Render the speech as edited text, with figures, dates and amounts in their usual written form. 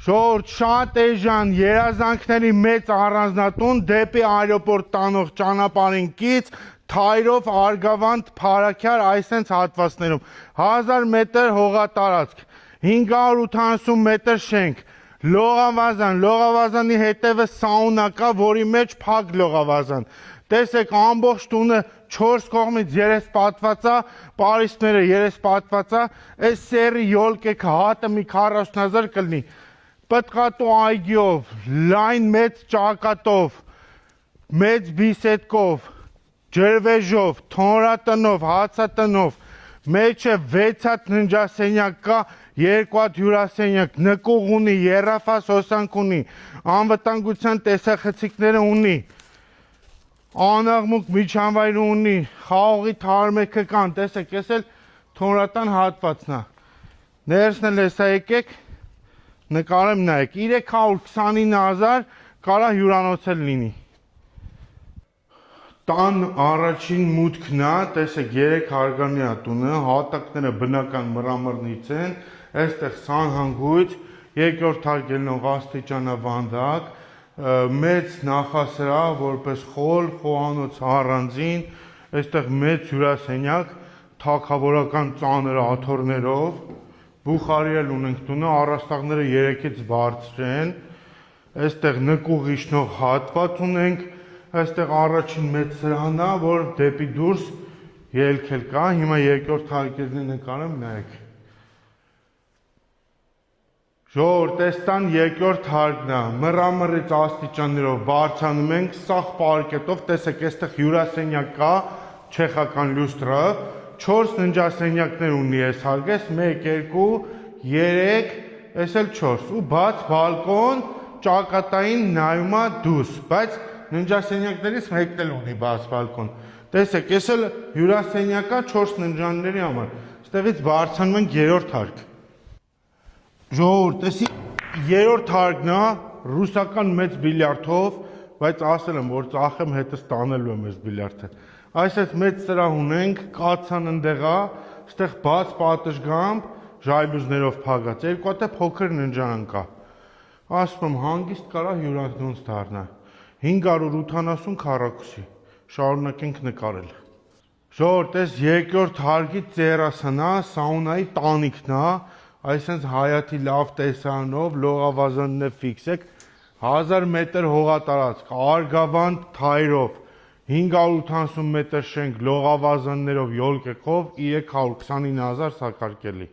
Ժողովուրդ, շատ էժան երազանքների մեծ առանձնատուն դեպի այրոպորտ տանող ճանապարհին կից թայրով Արգավանդ Փարաքյար այսենց հատվածներում 1000 մետր հողատարածք, 580 մետր շենք, լողավազան, լողավազանի հետևը սաունա կա, որի մեջ փակ լողավազան։ Տեսեք, ամբողջ տունը 4 կողմից երեսպատված է, պարիսպները երեսպատված է, այս սերի յոլկեքը հատը մի 40,000 կլինի։ Պտղատու այգիով, լայն մեծ ճակատով, մեծ բիսեդկով, ջրվեժով, թոնրատնով, հացատնով, մեջը 6 հատ ննջասենյակ կա, 2 հատ հյուրասենյակ, նկուղ ունի, եռաֆաս հոսանք ունի, անվտանգության տեսախցիկները ունի, անաղմուկ միջանվայր ունի, խաղողի թարմեքը կան, տեսեք, ես էլ թոնրատան հատվածն է։ Ներսն էլ հեսա եկեք, նկարեմ նայեք, 329,000 կարա հյուրանոց էլ լինի։ Տան առաջին մուտքն է, տեսեք 3 հարգանի է տունը, հատակները բնական մրամռնից են, այստեղ սանհանգույց, երկրորդ հարգելնող աստիճանավանդակ, մեծ նախասրահ, որպես խոլ, խոհանոց առանձին, այստեղ մեծ հյուրասենյակ, թագավորական ծանր աթոռներով, բուխարի էլ ունենք տունը, առաստաղները 3-ից բարձր են, այստեղ նկուղ իջնող հատված ունենք, այստեղ առաջին մեծ սրահն է, որ դեպի դուրս ելք էլ կա, հիմա երկրորդ հարկերն նկարեմ, նայեք։ Ժողովուրդ, այս տան երկրորդ հարկն է, մռամռից աստիճաններով բարձրանում ենք, սաղ պարկետով, տեսեք, այստեղ հյուրասենյակ կա, չեխական լյուստրը, 4 ննջասենյակներ ունի այս հարկը, 1, 2, 3, այս էլ 4, ու բաց բալկոն, ճակատային նայում է դուրս, բայց ննջասենյակներից մեկն էլ ունի բաց բալկոն։ Տեսեք, այս էլ հյուրասենյակ է 4 ննջանների համար, այստեղից բարձրանում ենք երրորդ հարկ։ Ժողովուրդ, տեսի երրորդ հարկն է, ռուսական մեծ բիլիարդով, բայց ասել եմ, որ ծախեմ հետս տանելու եմ այս բիլիարդը։ Այսպես մեծ սրահ ունենք, կացան ընդեղ է, այստեղ բաց պատշգամբ, ժայլուզներով փակած, 2 հատ փոքր ննջարան կա։ Ասում եմ, հանգիստ կարա հյուրանոց դառնա։ 580 քառակուսի, շարունակենք նկարել։ Ժողովուրդ, այս երկրորդ հարկի տերասան է, սաունայի տանիքն է, այսպես հայաթի լավ տեսարանով, լողավազանն է ֆիքսեք, 1000 մետր հողատարածք, Արգավանդ թայրով, 580 մետր շենք լողավազաններով յոլկեքով 329,000 սակարկելի։